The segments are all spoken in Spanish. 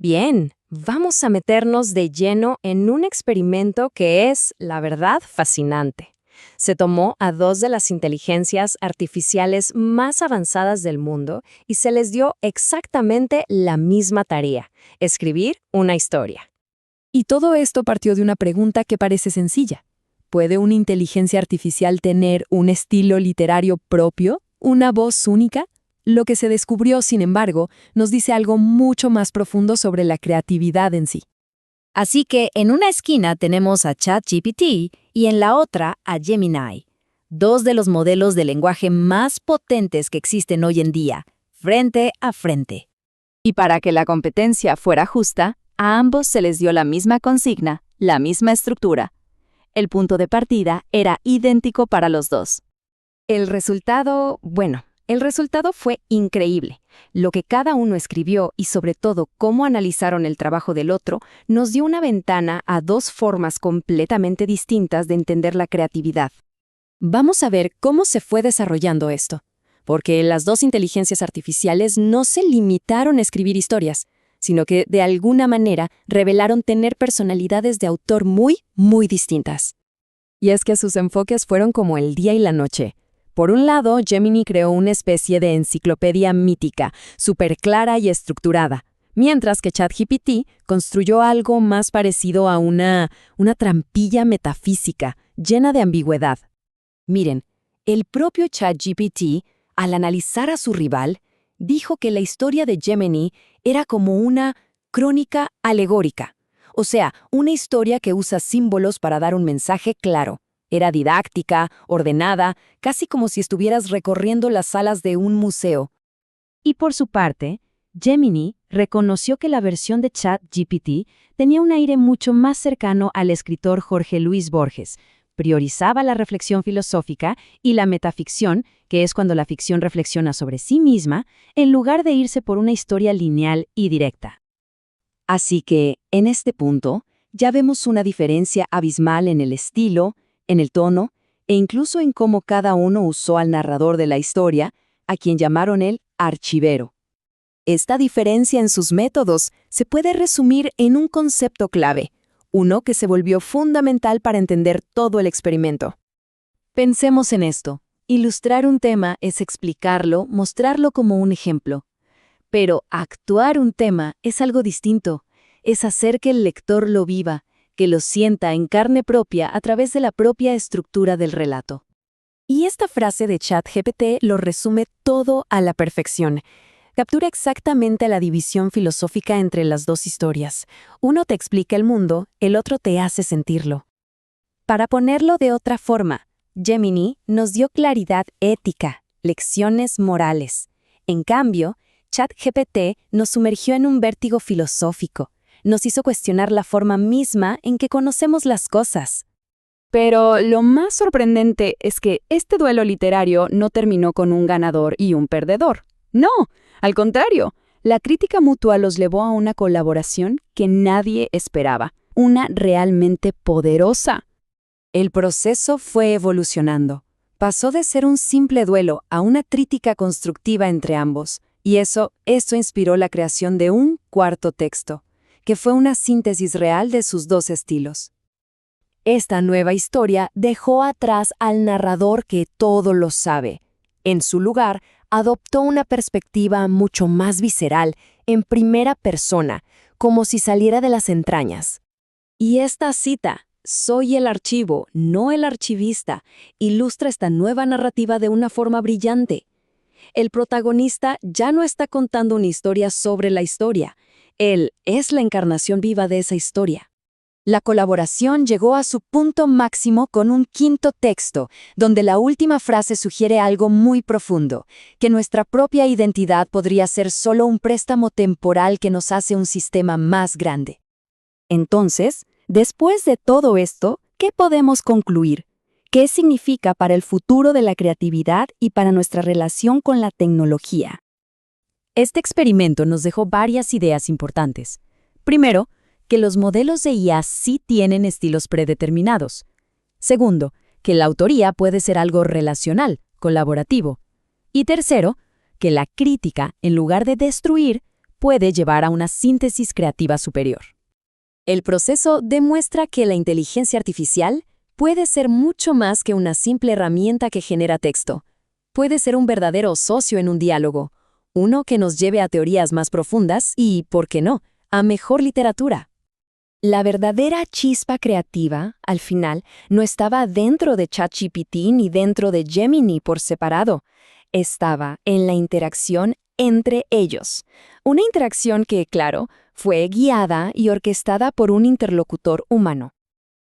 Bien, vamos a meternos de lleno en un experimento que es, la verdad, fascinante. Se tomó a dos de las inteligencias artificiales más avanzadas del mundo y se les dio exactamente la misma tarea: escribir una historia. Y todo esto partió de una pregunta que parece sencilla. ¿Puede una inteligencia artificial tener un estilo literario propio, una voz única? Lo que se descubrió, sin embargo, nos dice algo mucho más profundo sobre la creatividad en sí. Así que en una esquina tenemos a ChatGPT y en la otra a Gemini, dos de los modelos de lenguaje más potentes que existen hoy en día, frente a frente. Y para que la competencia fuera justa, a ambos se les dio la misma consigna, la misma estructura. El punto de partida era idéntico para los dos. El resultado fue increíble. Lo que cada uno escribió y sobre todo cómo analizaron el trabajo del otro nos dio una ventana a dos formas completamente distintas de entender la creatividad. Vamos a ver cómo se fue desarrollando esto, porque las dos inteligencias artificiales no se limitaron a escribir historias, sino que de alguna manera revelaron tener personalidades de autor muy, muy distintas. Y es que sus enfoques fueron como el día y la noche. Por un lado, Gemini creó una especie de enciclopedia mítica, súper clara y estructurada, mientras que ChatGPT construyó algo más parecido a una trampilla metafísica, llena de ambigüedad. Miren, el propio ChatGPT, al analizar a su rival, dijo que la historia de Gemini era como una crónica alegórica, o sea, una historia que usa símbolos para dar un mensaje claro. Era didáctica, ordenada, casi como si estuvieras recorriendo las salas de un museo. Y por su parte, Gemini reconoció que la versión de ChatGPT tenía un aire mucho más cercano al escritor Jorge Luis Borges. Priorizaba la reflexión filosófica y la metaficción, que es cuando la ficción reflexiona sobre sí misma, en lugar de irse por una historia lineal y directa. Así que, en este punto, ya vemos una diferencia abismal en el estilo, en el tono, e incluso en cómo cada uno usó al narrador de la historia, a quien llamaron el archivero. Esta diferencia en sus métodos se puede resumir en un concepto clave, uno que se volvió fundamental para entender todo el experimento. Pensemos en esto. Ilustrar un tema es explicarlo, mostrarlo como un ejemplo. Pero actuar un tema es algo distinto. Es hacer que el lector lo viva, que lo sienta en carne propia a través de la propia estructura del relato. Y esta frase de ChatGPT lo resume todo a la perfección. Captura exactamente la división filosófica entre las dos historias. Uno te explica el mundo, el otro te hace sentirlo. Para ponerlo de otra forma, Gemini nos dio claridad ética, lecciones morales. En cambio, ChatGPT nos sumergió en un vértigo filosófico. Nos hizo cuestionar la forma misma en que conocemos las cosas. Pero lo más sorprendente es que este duelo literario no terminó con un ganador y un perdedor. No, al contrario, la crítica mutua los llevó a una colaboración que nadie esperaba, una realmente poderosa. El proceso fue evolucionando. Pasó de ser un simple duelo a una crítica constructiva entre ambos, y esto inspiró la creación de un cuarto texto, que fue una síntesis real de sus dos estilos. Esta nueva historia dejó atrás al narrador que todo lo sabe. En su lugar, adoptó una perspectiva mucho más visceral, en primera persona, como si saliera de las entrañas. Y esta cita, "Soy el archivo, no el archivista", ilustra esta nueva narrativa de una forma brillante. El protagonista ya no está contando una historia sobre la historia. Él es la encarnación viva de esa historia. La colaboración llegó a su punto máximo con un quinto texto, donde la última frase sugiere algo muy profundo, que nuestra propia identidad podría ser solo un préstamo temporal que nos hace un sistema más grande. Entonces, después de todo esto, ¿qué podemos concluir? ¿Qué significa para el futuro de la creatividad y para nuestra relación con la tecnología? Este experimento nos dejó varias ideas importantes. Primero, que los modelos de IA sí tienen estilos predeterminados. Segundo, que la autoría puede ser algo relacional, colaborativo. Y tercero, que la crítica, en lugar de destruir, puede llevar a una síntesis creativa superior. El proceso demuestra que la inteligencia artificial puede ser mucho más que una simple herramienta que genera texto. Puede ser un verdadero socio en un diálogo, uno que nos lleve a teorías más profundas y, ¿por qué no?, a mejor literatura. La verdadera chispa creativa, al final, no estaba dentro de ChatGPT ni dentro de Gemini por separado. Estaba en la interacción entre ellos. Una interacción que, claro, fue guiada y orquestada por un interlocutor humano.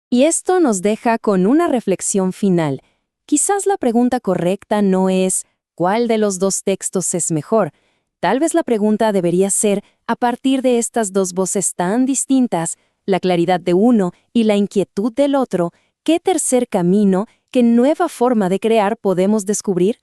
Y esto nos deja con una reflexión final. Quizás la pregunta correcta no es ¿cuál de los dos textos es mejor? Tal vez la pregunta debería ser, a partir de estas dos voces tan distintas, la claridad de uno y la inquietud del otro, ¿qué tercer camino, qué nueva forma de crear podemos descubrir?